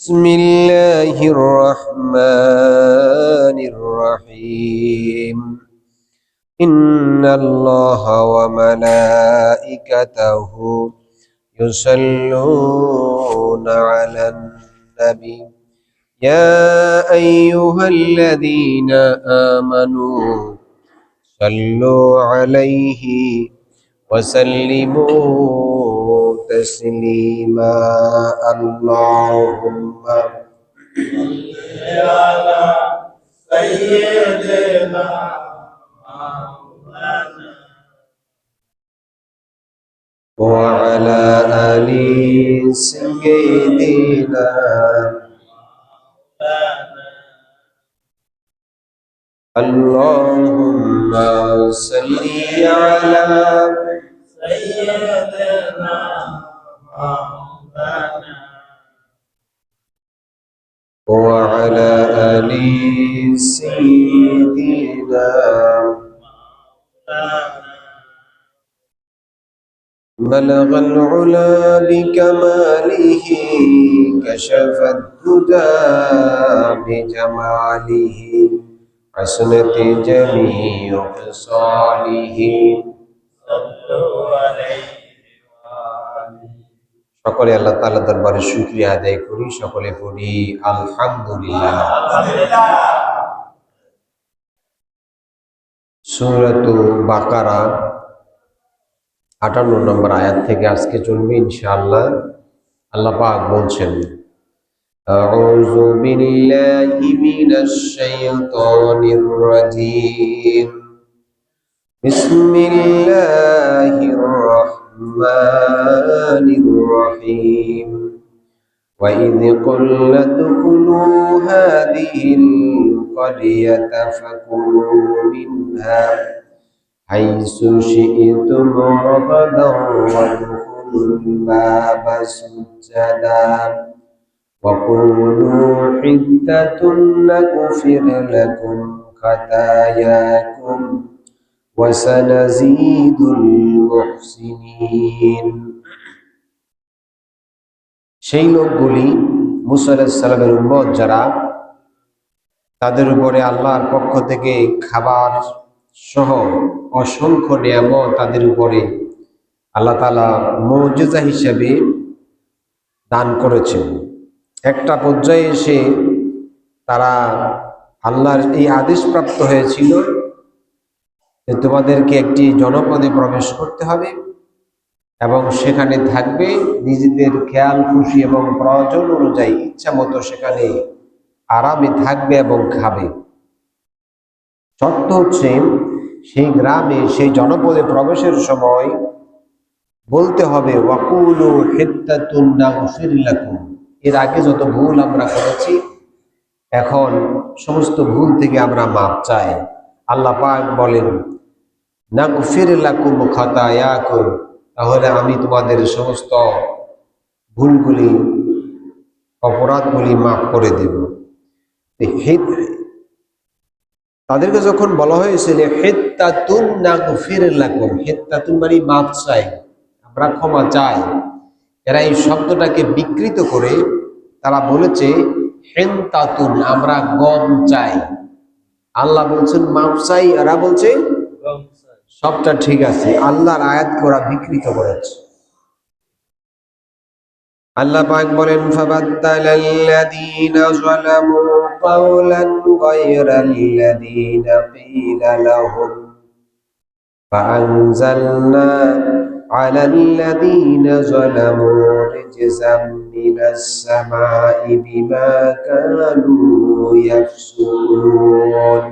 بسم الله الرحمن الرحيم إن الله وملائكته يصلون على النبي يا أيها الذين آمنوا صلوا عليه وسلموا تسليما اللهم صل على سيدنا مولانا وعلى آل سيدنا اللهم صل على سيدنا مولانا وعلى آل سيدنا بلغ العلا بكماله كشف الدجى بجماله حسنت جميع خصاله صلوا عليه وآله সকলে আল্লাহ তাআলার দরবারে শুকরিয়া আদায় করি, সকলে পড়ি আলহামদুলিল্লাহ। আলহামদুলিল্লাহ। সূরাতুল বাকারা 58 নম্বর আয়াত থেকে আজকে চলবে ইনশাআল্লাহ। আল্লাহ পাক বলছেন, আউযু বিল্লাহি মিনাশ শাইতানির রাজীম, বিসমিল্লাহির রহমানির রহিম, وإذ قلنا ادخلوا هذه القرية فكلوا منها حيث شئتم رغدا وادخلوا الباب سجدا وقولوا حتة نغفر لكم خطاياكم وسنزيد المحسنين। সেই লোকগুলি মুসা আলাইহিস সালামের উম্মত যারা, তাদের উপরে আল্লাহর পক্ষ থেকে খাবার সহ অসংখ্য নিয়ামত তাদের উপরে আল্লাহ তাআলা মুজিজা হিসেবে দান করেছেন। একটা পর্যায়ে এসে তারা আল্লাহর এই আদেশ প্রাপ্ত হয়েছিল যে তোমাদেরকে একটি জনপদে প্রবেশ করতে হবে এবং সেখানে থাকবে, নিজেদের খেয়াল খুশি এবং প্রয়োজন অনুযায়ী ইচ্ছা মতো সেখানে আরামে থাকবে এবং খাবে। শর্ত হচ্ছে সেই গ্রামে সেই জনপদে প্রবেশের সময় বলতে হবে ওয়াকুলু হিত্তাতুন নাগফির লাকুম। এর আগে যত ভুল আমরা করেছি এখন সমস্ত ভুল থেকে আমরা মাপ চাই। আল্লাহ পাক বলেন নাগফির লাকুম খাতায়াকুম, তাহলে আমি তোমাদের সমস্ত ভুলগুলি অপরাধগুলি মাফ করে দেব। তাদেরকে যখন বলা হয়েছিল হিত্তাতুন নাগফির লাকুম, হিত্তাতুন মানে মাফ চাই, আমরা ক্ষমা চাই, এরা এই শব্দটাকে বিকৃত করে তারা বলেছে হিনতাতুন, আমরা গম চাই। আল্লাহ বলছেন মাফ চাই, এরা বলছে সবটা ঠিক আছে। আল্লাহর আয়াতকে ওরা বিকৃত করেছে। আল্লাহ পাক বলেন ফাবাদদালাল্লাযীনা যালামু কাওলান গায়রাল্লাযীনা ক্বিলা লাহুম ফাআনজালনা আলাল্লাযীনা যালামু রিজজাম মিনাস সামাই বিমা কানু ইয়াফসুকুন।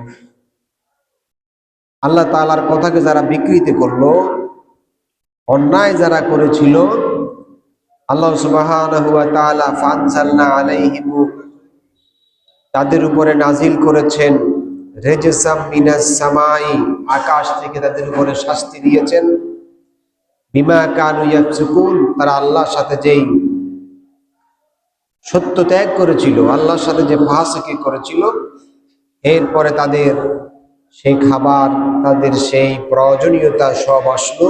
আল্লাহ তাআলার কথাকে যারা বিকৃতি করলো, অন্যায় যারা করেছিল, আল্লাহ সুবহানাহু ওয়া তাআলা ফানজালনা আলাইহিম, তাদের উপরে নাজিল করেছেন রিজসাম মিনাস সামাই, আকাশ থেকে তাদের উপরে শাস্তি দিয়েছেন, বিমা কানু ইয়াফসুকুন, তারা আল্লাহর সাথে যেই সত্য ত্যাগ করেছিল, আল্লাহর সাথে যে ফাসিকি করেছিল, এরপরে তাদের সেই খাবার, তাদের সেই প্রয়োজনীয়তা সব আসলো।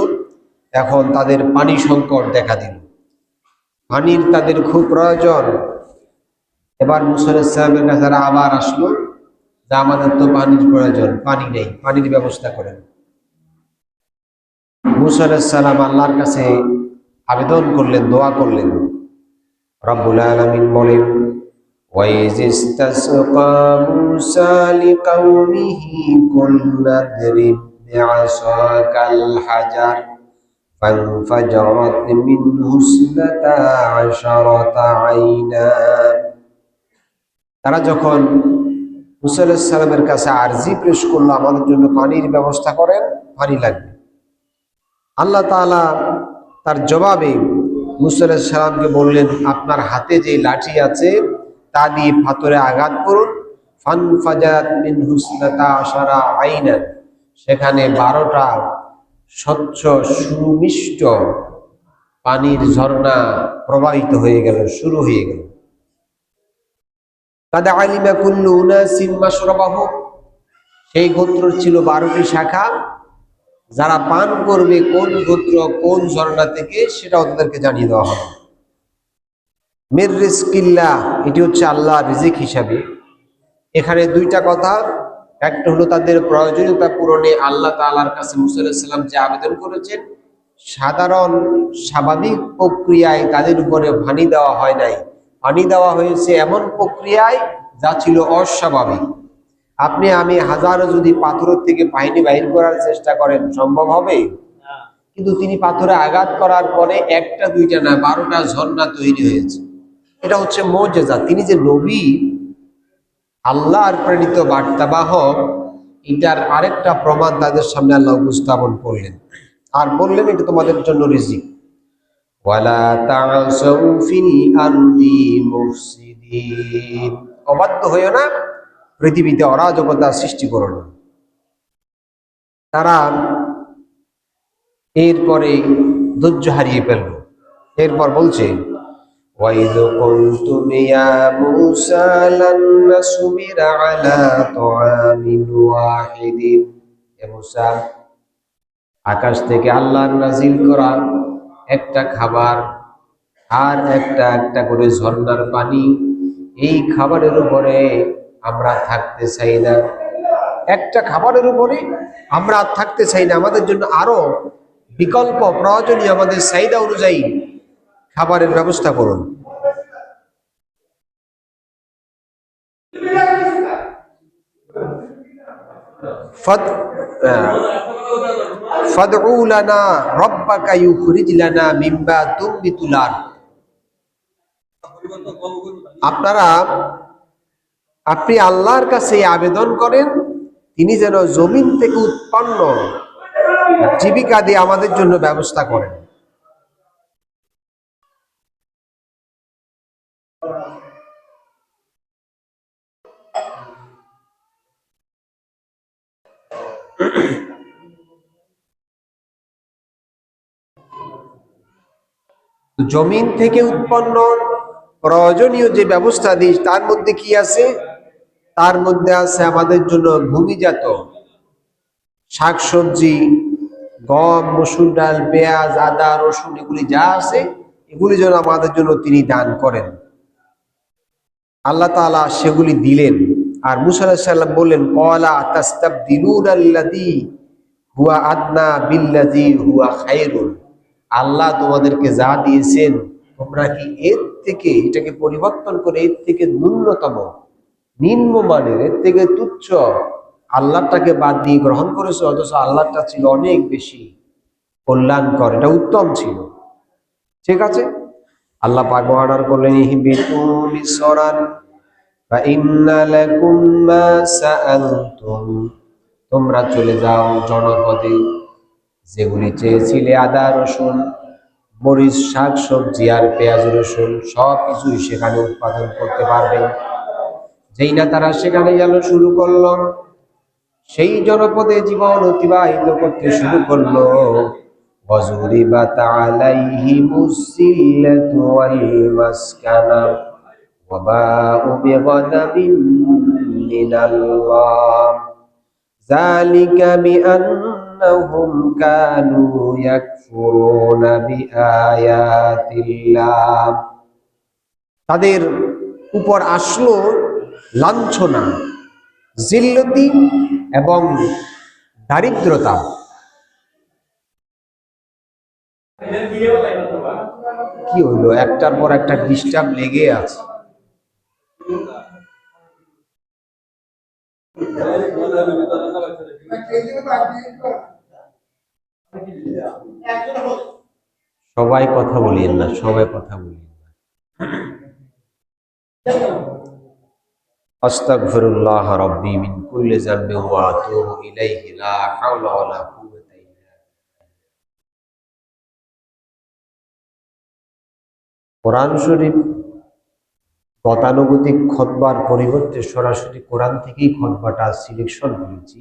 এখন তাদের পানি সংকট দেখা দিল, পানির তাদের খুব প্রয়োজন। এবার মুসা আলাইহিস সালামের কাছে তারা আবার আসলো যে আমাদের তো পানির প্রয়োজন, পানি নেই, পানির ব্যবস্থা করেন। মুসা আলাইহিস সালাম আল্লাহর কাছে আবেদন করলেন, দোয়া করলেন। রব্বুল আলামিন বলেন, وَإِذِ اسْتَسْقَى مُوسَى لِقَوْمِهِ قُلْنَا اضْرِب بِّعَصَاكَ الْحَجَرَ فَانفَجَرَتْ مِنْهُ اثْنَتَا عَشْرَةَ عَيْنًا। তারা যখন মুসা আলাইহিস সালামের কাছে আরজি পেশ করলো, আমাদের জন্য পানির ব্যবস্থা করেন, পানি লাগবে, আল্লাহ তাআলা তার জবাবে মুসা আলাইহিস সালামকে বললেন, আপনার হাতে যে লাঠি আছে তা দিয়ে পাথরে আঘাত করুন। ফানফাজারাত মিনহু ইসনাতা আশারা আইনান, সেখানে 12টা স্বচ্ছ সুমিষ্ট পানির ঝর্ণা প্রবাহিত হয়ে গেল, শুরু হয়ে গেল। কাদ আলিমা কুল্লু উনাসিম মাশরাবাহু, সেই গোত্র ছিল 12টি শাখা, যারা পান করবে কোন গোত্র কোন ঝর্ণা থেকে সেটা ওদেরকে জানিয়ে দেওয়া হবে। মির রিজকিল্লাহ, এটি হচ্ছে আল্লাহর রিজিক হিসাবে। এখানে দুইটা কথা, একটা হলো তাদের প্রয়োজনীয়তা পূরণে আল্লাহ তাআলার কাছে মুসা আলাইহিস সালাম যে আবেদন করেছেন, সাধারণ স্বাভাবিক প্রক্রিয়ায় তাদের উপরে পানি দেওয়া হয় নাই, পানি দেওয়া হয়েছে এমন প্রক্রিয়ায় যা ছিল অস্বাভাবিক। আপনি আমি হাজারো যদি পাথরের থেকে পানি বাহির করার চেষ্টা করেন, সম্ভব হবে? কিন্তু তিনি পাথরে আঘাত করার পরে একটা দুইটা না 12টা ঝর্ণা তৈরি হয়েছে। এটা হচ্ছে মুজিজা। তিনি যে নবী, আল্লাহর প্রেরিত বার্তাবাহক, এটার আরেকটা প্রমাণ তাদের সামনে আল্লাহ উপস্থাপন করলেন আর বললেন, এটা তোমাদের জন্য রিজিক। ওয়ালা তা'সাউ ফিল আরদি মুফসিদিন, অবাধ্য হইও না, পৃথিবীতে অরাজকতা সৃষ্টি করো না। তারা এরপরে ধৈর্য হারিয়ে ফেলল। এরপর বলছে, وَإِذْ قُلْتُمْ يَا مُوسَى لَن نَّصْبِرَ عَلَىٰ طَعَامٍ وَاحِدٍ, হে মূসা, আকাশ থেকে আল্লাহর নাজিল করা একটা খাবার আর একটা একটা করে ঝর্ণার পানি, এই খাবারের উপরে আমরা থাকতে চাই না। একটা খাবারের উপরে আমরা থাকতে চাই না, আমাদের জন্য আরো বিকল্প প্রয়োজনীয়, আমাদের চাহিদা অনুযায়ী খাবারের ব্যবস্থা করুন। ফাদউ লানা রাব্বাকা ইউখরিজ লানা মিম্মা তুনবিতুল আরদ, আপনি আল্লাহর কাছে আবেদন করেন, তিনি যেন জমিন থেকে উৎপন্ন জীবিকা দিয়ে আমাদের জন্য ব্যবস্থা করেন। জমিন থেকে উৎপন্ন প্রয়োজনীয় যে ব্যবস্থা দিই, তার মধ্যে কি আছে? তার মধ্যে আছে আমাদের জন্য ভূমিজাত শাকসবজি, গম, মসুর ডাল, পেঁয়াজ, আদা, রসুন, এগুলি যা আছে এগুলি যেন আমাদের জন্য তিনি দান করেন। আল্লাহ তাআলা সেগুলি দিলেন। আর মূসা আলাইহিস সালাম বললেন, ক্বালা তাস্তাবদিলুনাল্লাযী হুয়া আদনা বিল্লাযী হুয়া খায়রুন, আল্লাহ তোমাদেরকে যা দিয়েছেন তোমরা কি এর থেকে এটাকে পরিবর্তন করে এর থেকে ন্যূনতম, নিম্নমানের, এর থেকে তুচ্ছ আল্লাহটাকে বাদ দিয়ে গ্রহণ করেছো, অথচ আল্লাহটা ছিল অনেক বেশি কল্যাণকর, এটা উত্তম ছিল। ঠিক আছে, আল্লাহ পাক অর্ডার করলেন, ইহবিতু মিসরান ফা ইন্না লাকুম মা সাআলতুম, তোমরা চলে যাও জনপদে, যেগুলি চেয়েছিলে আদা, রসুন, মরিচ, শাক সবজি আর পেঁয়াজ, রসুন সব কিছুই সেখানে উৎপাদন করতে পারবে। যেই না তারা সেখানে গেল, শুরু করলো, সেই জনপদে জীবন অতিবাহিত করতে শুরু করলো। وَضُرِبَتْ عَلَيْهِمُ الذِّلَّةُ وَالْمَسْكَنَةُ وَبَاءُوا بِغَضَبٍ مِّنَ اللَّهِ ذَلِكَ بِأَنَّهُمْ كَانُوا يَكْفُرُونَ بِآيَاتِ اللَّهِ, তাদের উপর আসলো লাঞ্ছনা, জিল্লতি এবং দারিদ্রতা। কি হলো, একটার পর একটা ডিস্টার্ব লেগে আছে। সবাই কথা বলিয়েন না, সবাই কথা বলিয়েন না। আস্তাগফিরুল্লাহ রাব্বি মিন কুল্লি যামবিন ওয়া আতুবু ইলাইহি লা হাওলা ওয়া লা কুওয়াতা ইল্লা বিল্লাহ। কোরআন শরীফ গতানুগতিক খুতবার পরিবর্তে সরাসরি কোরআন থেকেই খুতবাটা সিলেকশন করেছি।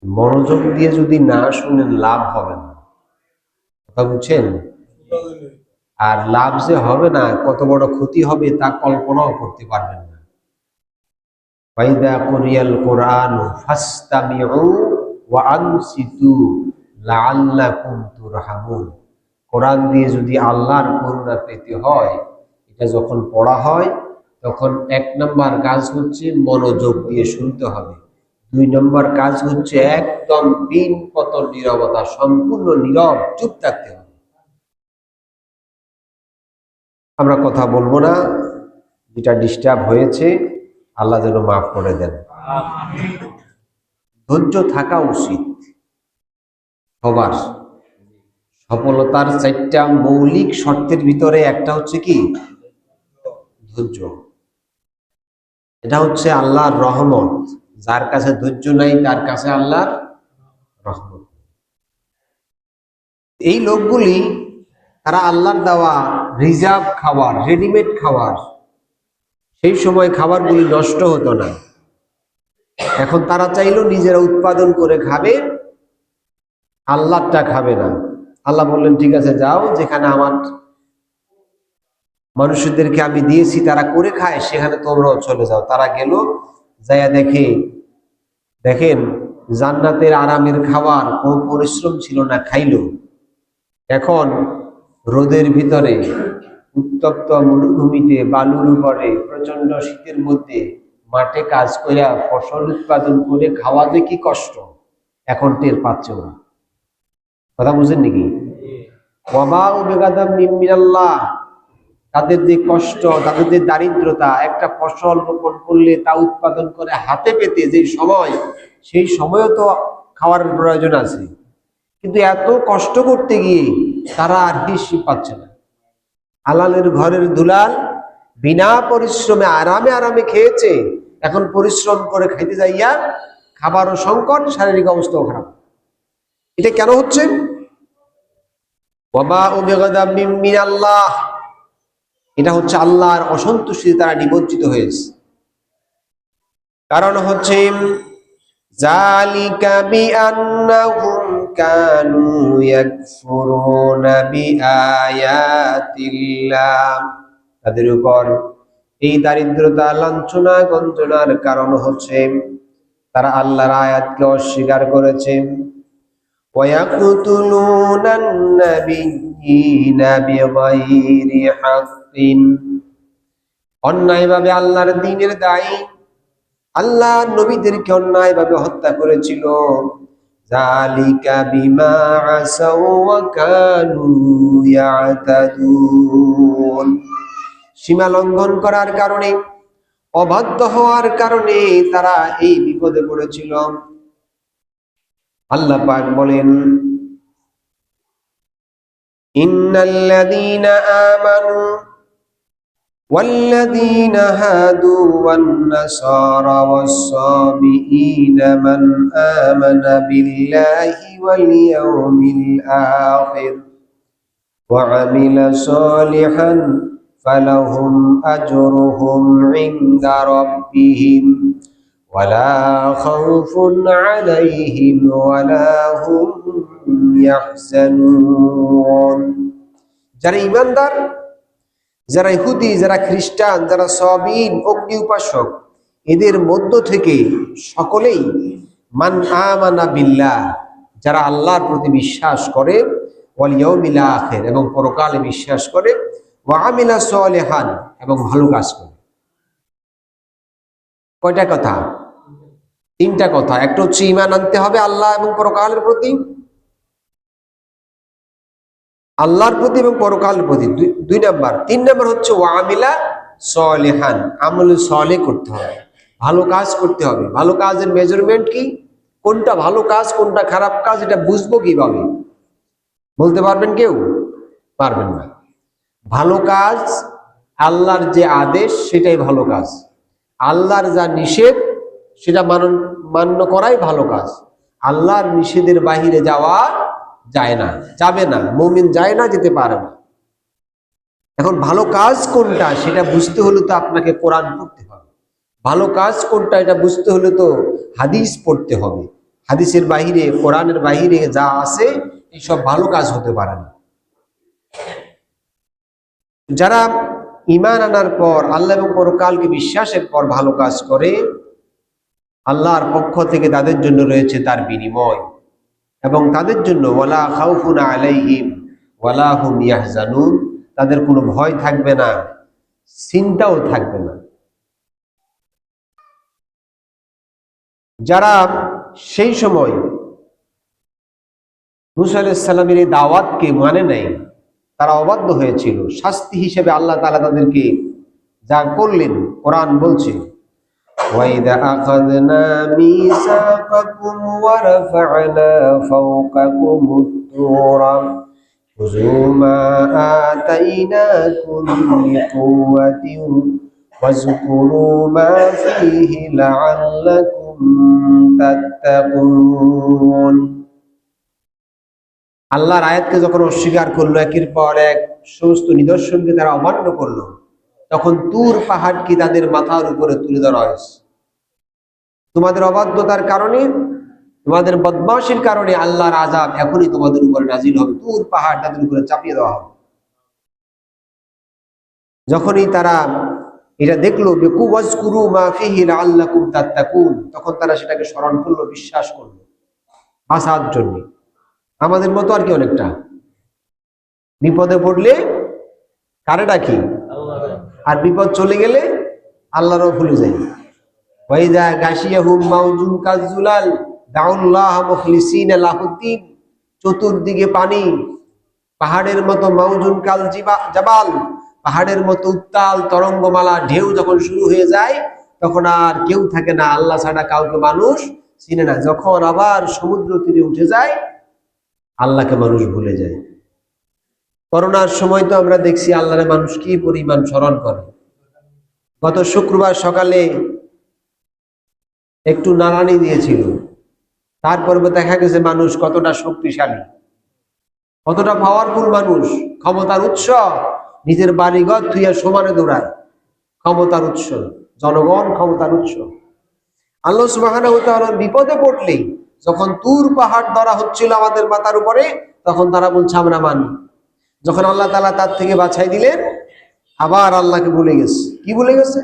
মনোযোগ দিয়ে যদি না শুনেন লাভ হবে না, কথা বুঝছেন? আর লাভ যে হবে না, কত বড় ক্ষতি হবে তা কল্পনাও করতে পারবেন না। ওয়াইদা কুরিয়াল কুরআনু ফাসতামিউ ওয়া আনসিতু লাআল্লাকুম তুরহামুন। কোরআন দিয়ে যদি আল্লাহর করুণা পেতে হয়, এটা যখন পড়া হয় তখন 1 নম্বর কাজ হচ্ছে মনোযোগ দিয়ে শুনতে হবে। 2 নম্বর কাজ হচ্ছে একদম বিন পতন নীরবতা, সম্পূর্ণ নীরব, চুপ থাকতে হবে। আমরা কথা বলবো না, যেটা ডিস্টার্ব হয়েছে আল্লাহ যেন মাফ করে দেন। ধৈর্য থাকা উচিত সবার। সফলতার 4টা মৌলিক শর্তের ভিতরে একটা হচ্ছে কি? ধৈর্য। এটা হচ্ছে আল্লাহর রহমত। যার কাছে ধৈর্য নাই তার কাছে আল্লাহর রহমত। এই লোকগুলি তারা আল্লাহর দেওয়া রিজার্ভ খাবার, রেডিমেড খাবার, সেই সময় খাবারগুলি নষ্ট হতো না। এখন তারা চাইলো নিজেরা উৎপাদন করে খাবে, আল্লাহটা খাবে না। আল্লাহ বললেন ঠিক আছে, যাও, যেখানে আমার মানুষদেরকে আমি দিয়েছি তারা করে খায় সেখানে তোমরাও চলে যাও। তারা গেল, যাইয়া দেখেন জান্নাতের আরামের খাবার, কোনো পরিশ্রম ছিল না, খাইল। এখন রোদের ভিতরে, উত্তপ্ত মরুভূমিতে, বালুর উপরে, প্রচন্ড শীতের মধ্যে মাঠে কাজ করিয়া ফসল উৎপাদন করে খাওয়া যে কি কষ্ট, এখন টের পাচ্ছে না। কথা বুঝেন নাকি? ওয়াবা ও বেগাদাম মিনাল্লাহ, তাদের যে কষ্ট, তাদের যে দারিদ্রতা, একটা ফসল রোপণ করলে তা উৎপাদন করে হাতে পেতে যে সময়, সেই সময়ও তো খাওয়ার প্রয়োজন আছে, কিন্তু এত কষ্ট করতে গিয়ে তারা আর তৃষ্ণা পাচ্ছে না। হালালের ঘরের দুলাল বিনা পরিশ্রমে আরামে আরামে খেয়েছে, এখন পরিশ্রম করে খাইতে যাইয়া খাবারও সংকট, শারীরিক অবস্থাও খারাপ। এটা কেন হচ্ছে? ওয়াবা ও বিগাদাবিন মিনাল্লাহ, এটা হচ্ছে আল্লাহর অসন্তুষ্টিতে তারা নিমজ্জিত হয়েছে। কারণ হচ্ছে যালিকা বিআন্নাহুম কানু ইয়াকফুরুনা বিআয়াতিল্লাহ, তাদের উপর এই দারিদ্রতা, লাঞ্ছনা, গঞ্জনার কারণ হচ্ছে তারা আল্লাহর আয়াতকে অস্বীকার করেছে। ওয়ায়াকতুলুনান নাবিয়্যিনা বিগাইরি হাক্কিন, অন্যায়ভাবে আল্লাহর দ্বীনের দায়ী, আল্লাহর নবীদেরকে অন্যায়ভাবে হত্যা করেছিল। যালিকা বিমা আসাউ ওয়া কানু ইয়াতাদুন, সীমা লঙ্ঘন করার কারণে, অবাধ্য হওয়ার কারণে তারা এই বিপদে পড়েছিল। আল্লাহ পাক বলেন, ইন্নাল্লাযীনা আমানু والذين هادوا والنصارى والصابئين من آمن بالله واليوم الآخر وعمل صالحا فلهم أجرهم عند ربهم ولا خوف عليهم ولا هم يحزنون। যারা ঈমানদার, যারা ইহুদি, যারা খ্রিস্টান, যারা সাবিন, অগ্নি উপাসক, এদের মধ্য থেকে সকলেই মান আমানা বিল্লাহ, যারা আল্লাহর প্রতি বিশ্বাস করে, ওয়াল ইয়াউমিল আখির, এবং পরকালে বিশ্বাস করে, ওয়া আমিলা সালিহান, এবং ভালো কাজ করে। কয়টা কথা? তিনটা কথা। একটা হচ্ছে ঈমান আনতে হবে আল্লাহ এবং পরকালের প্রতি, আল্লাহর প্রতি এবং পরকালের প্রতি, দুই নাম্বার। তিন নাম্বার হচ্ছে ওয়ামিলা সলিহান, আমল সলে করতে হবে, ভালো কাজ করতে হবে। ভালো কাজের মেজারমেন্ট কি? কোনটা ভালো কাজ কোনটা খারাপ কাজ এটা বুঝবো কিভাবে? বলতে পারবেন কেউ? পারবেন না। ভালো কাজ আল্লাহর যে আদেশ সেটাই ভালো কাজ, আল্লাহর যা নিষেধ সেটা মান্য করাই ভালো কাজ। আল্লাহর নিষেধের বাহিরে যাওয়া যায় না, যাবে না, মুমিন যায় না, যেতে পারে না। এখন ভালো কাজ কোনটা সেটা বুঝতে হলে তো আপনাকে কোরআন পড়তে হবে। ভালো কাজ কোনটা এটা বুঝতে হলে তো হাদিস পড়তে হবে। হাদিসের বাহিরে, কোরআনের বাহিরে যা আছে এইসব ভালো কাজ হতে পারে না। যারা ঈমান আনার পর আল্লাহ এবং পরকালকে বিশ্বাসের পর ভালো কাজ করে, আল্লাহর পক্ষ থেকে তাদের জন্য রয়েছে তার বিনিময়, এবং তাদের জন্য ওয়ালা খাউফুন আলাইহিম ওয়ালা হুম ইয়াহজানুন, তাদের কোনো ভয় থাকবে না, চিন্তাও থাকবে না। যারা সেই সময় মুসা আলাইহিস সালামের এই দাওয়াতকে মানে নাই, তারা অবাধ্য হয়েছিল, শাস্তি হিসেবে আল্লাহ তাআলা তাদেরকে যা করলেন কোরআন বলছে, وَإِذَا أَخَذْنَا مِيثَاقَكُمْ وَرَفَعْنَا فَوْقَكُمُ الطُّورَ خُذُوا مَا آتَيْنَاكُمْ بِقُوَّةٍ وَاذْكُرُوا مَا فِيهِ لَعَلَّكُمْ تَتَّقُونَ। আল্লাহর আয়াতকে যখন অস্বীকার করলো, একের পর এক সমস্ত নিদর্শনকে তারা অমান্য করলো, তখন তুর পাহাড়কে তাদের মাথার উপরে তুলে ধরা হয়েছে। তোমাদের অবাধ্যতার কারণে, তোমাদের বদমাশির কারণে আল্লাহর আযাব এখনই তোমাদের উপরে নাজিল হবে, তুর পাহাড় তাদের উপরে চাপিয়ে দেওয়া হবে। যখনই তারা এটা দেখলো, ওয়াজকুরু মা ফিহি লাআল্লাকুম তাত্তাকুন, তখন তারা সেটাকে স্মরণ করলো, বিশ্বাস করলো বাঁচার জন্য। আমাদের মতো আর কি, অনেকটা বিপদে পড়লে কারে ডাকি, আর বিপদ চলে গেলে আল্লাহরও ভুলে যাই। ওয়াইদা গাশিয়াহুম মাউজুন কাজুলাল দাউল্লাহ মুখলিসিনা লাহুদ্দিন, চতুর্দিকে পানি, পাহাড়ের মতো মাউজুন কাল জাবাল, পাহাড়ের মতো উত্তাল তরঙ্গমালা, ঢেউ যখন শুরু হয়ে যায় তখন আর কেউ থাকে না, আল্লাহ ছাড়া কাউকে মানুষ চিনে না। যখন আবার সমুদ্র তীরে উঠে যায় আল্লাহকে মানুষ ভুলে যায়। করোনার সময় তো আমরা দেখছি আল্লাহরে মানুষ কি পরিমাণ স্মরণ করে। গত শুক্রবার সকালে একটু নাড়ানি দিয়েছিল, তারপর দেখা গেছে মানুষ কতটা শক্তিশালী, কতটা পাওয়ারফুল মানুষ, ক্ষমতার উৎস, নিজের বাড়িঘর থুইয়া সমানে দৌড়ায়, ক্ষমতার উৎস, জনগণ ক্ষমতার উৎস। আল্লাহ সুবহানাহু ওয়া তাআলা বিপদে পড়লেই, যখন তুর পাহাড় ধরা হচ্ছিল আমাদের মাথার উপরে, তখন তারা বলছে আমরা মানি। যখন আল্লাহ তাআলা তার থেকে বাঁচাই দিলেন, আবার আল্লাহকে ভুলে গেছে। কি ভুলে গেছে?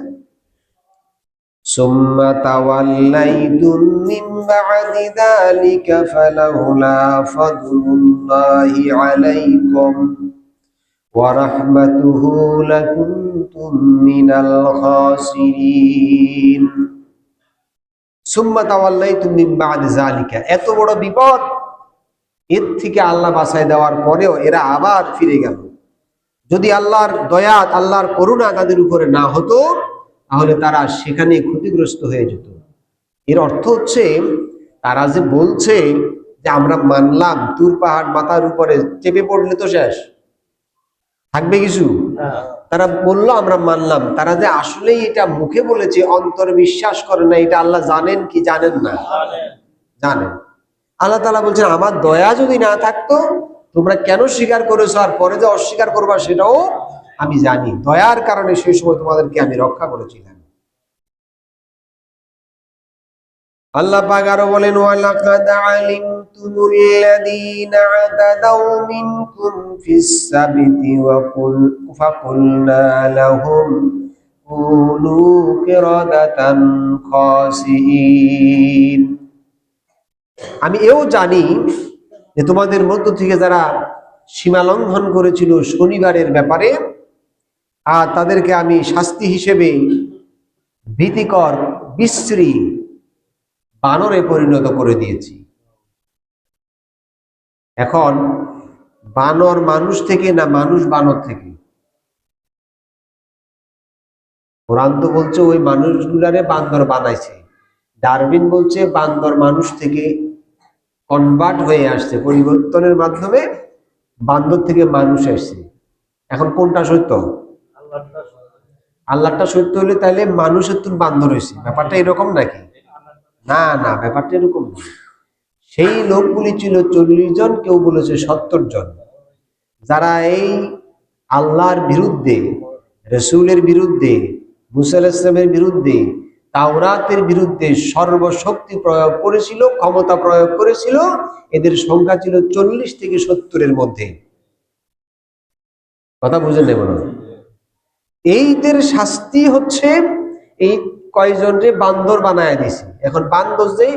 সুম্মা তাওয়াল্লাইতুম মিন বা'দি যালিকা ফালাউলা ফাদলুল্লাহি আলাইকুম ওয়া রাহমাতুহু লাকুনতুম মিনাল খাসিরিন। সুম্মা তাওয়াল্লাইতুম মিন বা'দি যালিকা, এত বড় বিপদ, এর থেকে আল্লাহ বাঁচাই দেওয়ার পরেও এরা আবার ফিরে গেল। যদি আল্লাহর দয়া, আল্লাহর করুণা তাদের উপরে না হতো, তাহলে তারা সেখানে ক্ষতিগ্রস্ত হয়ে যেত। এর অর্থ হচ্ছে, তারা যে বলছে যে আমরা মানলাম, তুর পাহাড় মাথার উপরে চেপে পড়লে তো শেষ থাকবে কিছু, তারা বললো আমরা মানলাম, তারা যে আসলেই এটা মুখে বলেছে, অন্তরে বিশ্বাস করে না, এটা আল্লাহ জানেন কি জানেন না? জানেন। আল্লাহ তাআলা বলছেন আমার দয়া যদি না থাকতো তোমরা কেন স্বীকার করেছো, আর পরে যে অস্বীকার করবা সেটাও আমি জানি। দয়ার কারণে সেই সময় তোমাদেরকে আমি রক্ষা করেছিলাম। আল্লাহ পাক আরো বলেন, ওয়ালাকাদ আলিমতুমুল্লাযীনা আতাদাউ মিনকুম ফিস সাবতি ফাকুলনা লাহুম কুনু কিরাদাতান খাসিঈন। আমি এও জানি যে তোমাদের মধ্য থেকে যারা সীমা লঙ্ঘন করেছিল শনিবারের ব্যাপারে, আর তাদেরকে আমি শাস্তি হিসেবে ভীতিকর বিশ্রী বানরে পরিণত করে দিয়েছি। এখন বানর মানুষ থেকে না মানুষ বানর থেকে? কোরআন তো বলছে ওই মানুষগুলারে বান্দর বানাইছে। ডারউইন বলছে বান্দর মানুষ থেকে কনভার্ট হয়ে আসছে, পরিবর্তনের মাধ্যমে বান্দর থেকে মানুষ আসছে। এখন কোনটা সত্য? আল্লাহটা সত্য হলে তাহলে মানুষের তো বান্দর হয়েছে, ব্যাপারটা এরকম নাকি? না না, ব্যাপারটা এরকম না। সেই লোকগুলি ছিল 40 জন, কেউ বলেছে 70 জন, যারা এই আল্লাহর বিরুদ্ধে, রসুলের বিরুদ্ধে, মুসা আলাইহিস সালামের বিরুদ্ধে, তাওরাতের বিরুদ্ধে সর্বশক্তি প্রয়োগ করেছিল, ক্ষমতা প্রয়োগ করেছিল। এদের সংখ্যা ছিল 40 থেকে 70-এর মধ্যে। কথা বুঝে নেব না? এইদের শাস্তি হচ্ছে এই কয়জনরে বান্দর বানায় দিছে। এখন বান্দর যে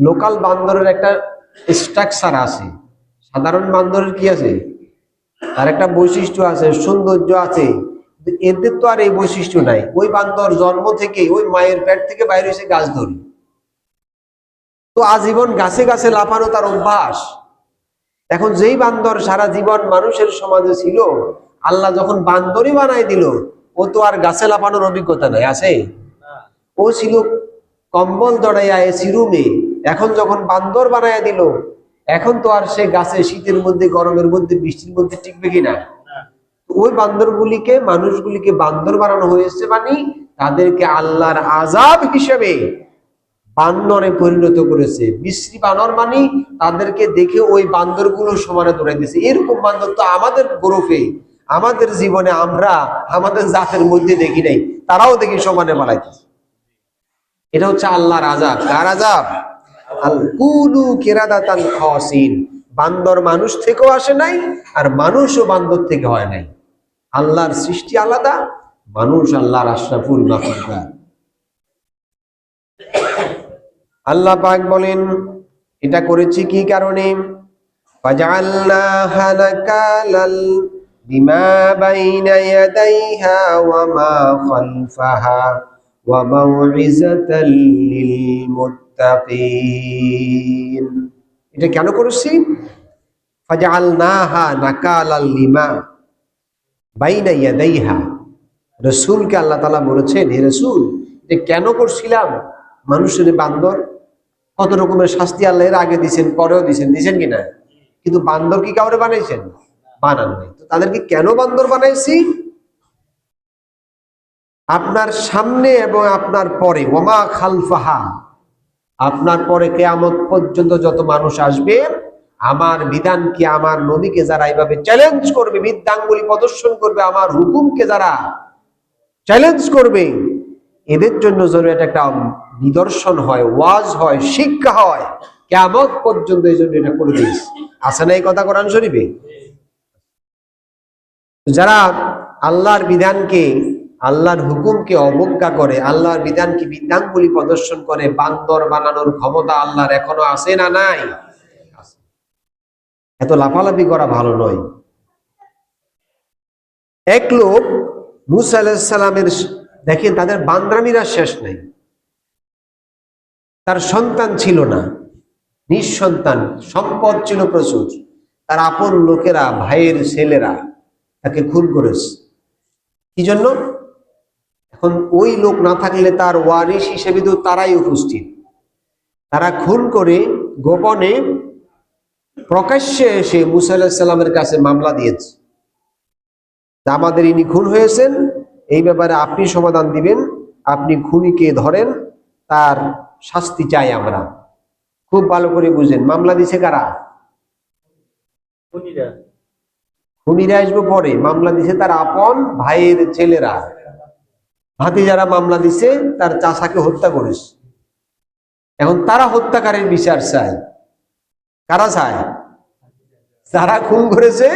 লোকাল বান্দরের একটা স্ট্রাকচার আছে, সাধারণ বান্দরের কি আছে? তার একটা বৈশিষ্ট্য আছে, সৌন্দর্য আছে। এদের তো আর এই বৈশিষ্ট্য নাই। ওই বান্দর জন্ম থেকে, ওই মায়ের পেট থেকে বাইরে এসে গাছ ধরি, তো আজীবন গাছে গাছে লাফানো তার অভ্যাস। এখন যেই বান্দর সারা জীবন মানুষের সমাজে ছিল, আল্লাহ যখন বান্দরই বানাই দিল, ও তো আর গাছে লাফানোর অভিজ্ঞতা নাই, আছে? ও ছিল কম্বল দড়াইয়া এসি রুমে। এখন যখন বান্দর বানাইয়া দিল, এখন তো আর সে গাছে শীতের মধ্যে, গরমের মধ্যে, বৃষ্টির মধ্যে টিকবে কিনা? ওই বান্দরগুলিকে, মানুষগুলিকে বান্দর বানানো হয়েছে, মানে তাদেরকে আল্লাহর আযাব হিসেবে বান্দরে পরিণত করেছে। বিশ্রী বানর মানে তাদেরকে দেখে ওই বান্দরগুলো সমানে দৌড়াইতেছে। এরকম বান্দর তো আমাদের গ্রুপে, আমাদের জীবনে আমরা আমাদের জাতের মধ্যে দেখি নাই, তারাও দেখি সমানে বানাইতেছে। এটা হচ্ছে আল্লাহর আযাব। কার আযাব? আল কুলু কিরাদাতান খাসিন। বান্দর মানুষ থেকেও আসে নাই, আর মানুষও বান্দর থেকে হয় নাই। আল্লাহর সৃষ্টি আলাদা, মানুষ আল্লাহর আশরাফুল মাখলুকাত। আল্লাহ পাক বলেন এটা করেছি কি কারণে? ফাজআলনাহা নাকালাল লিমা বাইনা ইয়াদাইহা ওয়া মা খালফাহা ওয়া মাউইযাতাল লিল মুত্তাকিন। এটা কেন করেছি? ফাজআলনাহা নাকালাল লিমা বাইনা ইয়াদাইহা। রাসূলকে আল্লাহ তাআলা বলেছেন, হে রাসূল, এটা কেন করছিলাম? মানুষের বান্দর কত রকমের শাস্তি আল্লাহ এর আগে দিয়েছেন, পরেও দিয়েছেন, দিয়েছেন কিনা? কিন্তু বান্দর কি কাউরে বানাইছেন? বানান নাই। তো তাদেরকে কেন বান্দর বানাইছি? আপনার সামনে এবং আপনার পরে, ওমা খালফাহা, আপনার পরে কিয়ামত পর্যন্ত যত মানুষ আসবে, আমার বিধানকে, আমার নবীকে যারা এইভাবে চ্যালেঞ্জ করবে, বিদ্যাঙ্গুলি প্রদর্শন করবে, আমার হুকুমকে যারা চ্যালেঞ্জ করবে, এদের জন্য যেন এটা একটা নিদর্শন হয়, ওয়াজ হয়, শিক্ষা হয়, কিয়ামত পর্যন্ত এই জন্য এটা করে দিয়েছে। আছে না এই কথা কোরআন শরীফে? যারা আল্লাহর বিধানকে, আল্লাহর হুকুমকে অবজ্ঞা করে, আল্লাহর বিধানকে, বিধানগুলি প্রদর্শন করে, বান্দর বানানোর ক্ষমতা আল্লাহর এখনো আছে না নাই? এত লাফালাফি করা ভালো নয়। এক লোক মুসা আলাইহিস সালামের, দেখেন তাদের বান্দরামিরা শেষ নাই। তার সন্তান ছিল না, নিঃসন্তান, সম্পদ ছিল প্রচুর। তার আপন লোকেরা, ভাইয়ের ছেলেরা তাকে খুন করেছে। কি জন্য? এখন ওই লোক না থাকলে তার ওয়ারিশ হিসেবে তো তারাই উপস্থিত। তারা খুন করে গোপনে প্রকাশ্যে এসে মুসা আলাইহিস সালামের কাছে মামলা দিয়েছে, আমাদের ইনি খুন হয়েছেন, এই ব্যাপারে আপনি সমাধান দিবেন, আপনি খুনিকে ধরেন, তার শাস্তি চাই আমরা। খুব ভালো করে বুঝেন, মামলা দিছে কারা? খুনিরা আসবে পরে। মামলা দিছে তার আপন ভাইয়ের ছেলেরা, ভাতিজারা মামলা দিছে তার চাচাকে হত্যা করেছে। এখন তারা হত্যাকারীর বিচার চায়। কারা চায়? যারা খুন করেছে।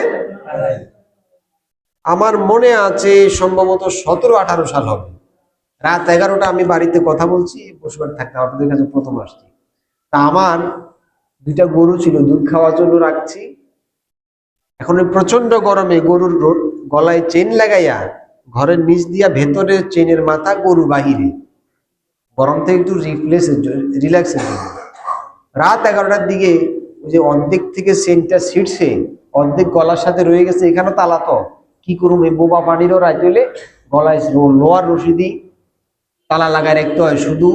আমার মনে আছে সম্ভবত 17-18 সাল হবে, রাত 11টা, আমি বাড়িতে কথা বলছি, বসবার থাকতাম, আপনাদের কাছে প্রথম আসছি। তা আমার 2টা গরু ছিল, দুধ খাওয়ার জন্য রাখছি। এখন ওই প্রচন্ড গরমে গরুর গলায় চেন লাগাইয়া ঘরের নিচ দিয়া ভেতরে চেনের মাথা, গরু বাহিরে, গরম থেকে একটু রিল্যাক্সের জন্য। রাত 11টার দিকে ওই যে অর্ধেক থেকে সেন্টটা ছিটছে, অর্ধেক গলার সাথে রয়ে গেছে, এখানে তালা তো কি করুম, এই বোবা পানিরও রাত হইলে গলায় লোহার রশি দিয়ে তালা লাগায় রাখতে হয়। শুধু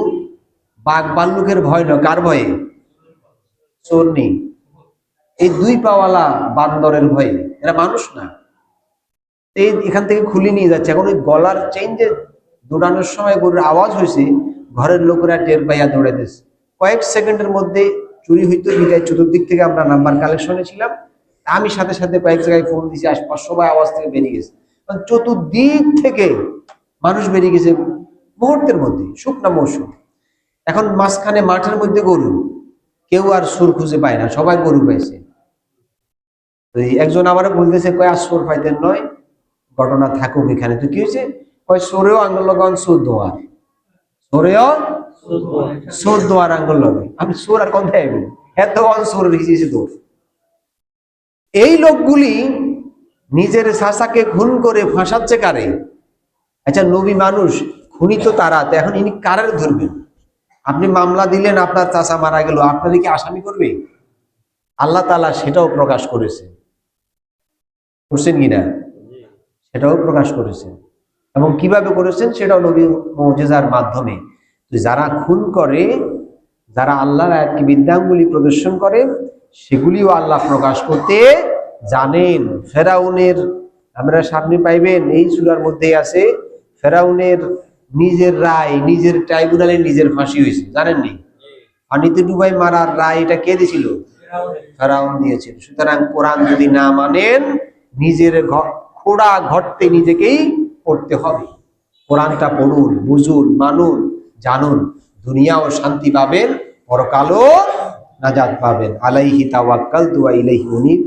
বাঘ ভাল্লুকের ভয় নয়, কার ভয়ে? চোর নেই, এই 2 পাওয়ালা বান্দরের ভয়ে, এরা মানুষ না। এই এখান থেকে খুলে নিয়ে যাচ্ছে। এখন ওই গলার চেইন যে দৌড়ানোর সময় গরুর আওয়াজ হয়েছে, ঘরের লোকেরা টের পাইয়া দৌড়াইতেছে। কয়েক সেকেন্ডের মধ্যে চুরি হইতো। বিদায় চতুর্দিক থেকে আমরা নাম্বার কালেকশনে ছিলাম, আমি সাথে সাথে কয়েক জায়গায় ফোন দিয়েছি, আশপাশ সবাই আওয়াজ থেকে বেরিয়ে গেছে। চতুর্দিক থেকে মানুষ বেরিয়ে গেছে মুহূর্তের মধ্যে, শুকনা মৌসুম। এখন মাঝখানে মাঠের মধ্যে গরু, কেউ আর সুর খুঁজে পায় না, সবাই গরু পাইছে। একজন আমারও বলতেছে, কয় আর সোর পাইতেন নয়, ঘটনা থাকুক এখানে। তো কি হয়েছে? কয় সোরেও আঙ্গুল লাগান, সোর দোয়ার, সোরেও সোর দোয়ার আঙ্গুল লাগে। আমি সোর আর কোন থাকবো, এত সোর রেখেছি তোর। এই লোকগুলি নিজের চাচাকে খুন করে ফাঁসাচ্ছে কারে? আচ্ছা, নবী মানুষ, খুনি তো তারা, তো এখন ইনি কারের ধরবেন? আপনি মামলা দিলেন, আপনার চাচা মারা গেল, আপনাদের কি আসামি করবে? আল্লাহ তাআলা সেটাও প্রকাশ করেছে, করছেন কিনা? সেটাও প্রকাশ করেছেন। এবং কিভাবে করেছেন সেটাও নবী মুজিজার মাধ্যমে। যারা খুন করে, যারা আল্লাহর আয়াতকে বিদ্যাঙ্গুলি প্রদর্শন করে, সেগুলিও আল্লাহ প্রকাশ করতে জানেন। ফেরাউনের, আমরা সামনে পাইবেন এই সূরার মধ্যেই আছে, ফেরাউনের নিজের রায়, নিজের ট্রাইব্যুনালে নিজের ফাঁসি হয়েছে, জানেননি? পানিতে ডুবাই মারার রায় এটা কে দিয়েছিল? ফেরাউন দিয়েছিল। সুতরাং কোরআন যদি না মানেন, নিজের খোড়া ঘরতে নিজেকেই পড়তে হবে। কোরআনটা পড়ুন, বুঝুন, মানুন, জানুন, দুনিয়াও শান্তি পাবেন, পরকালও নাজাত পাবেন। আলাইহি তাওয়াক্কালতু ওয়া ইলাইহি উনীব।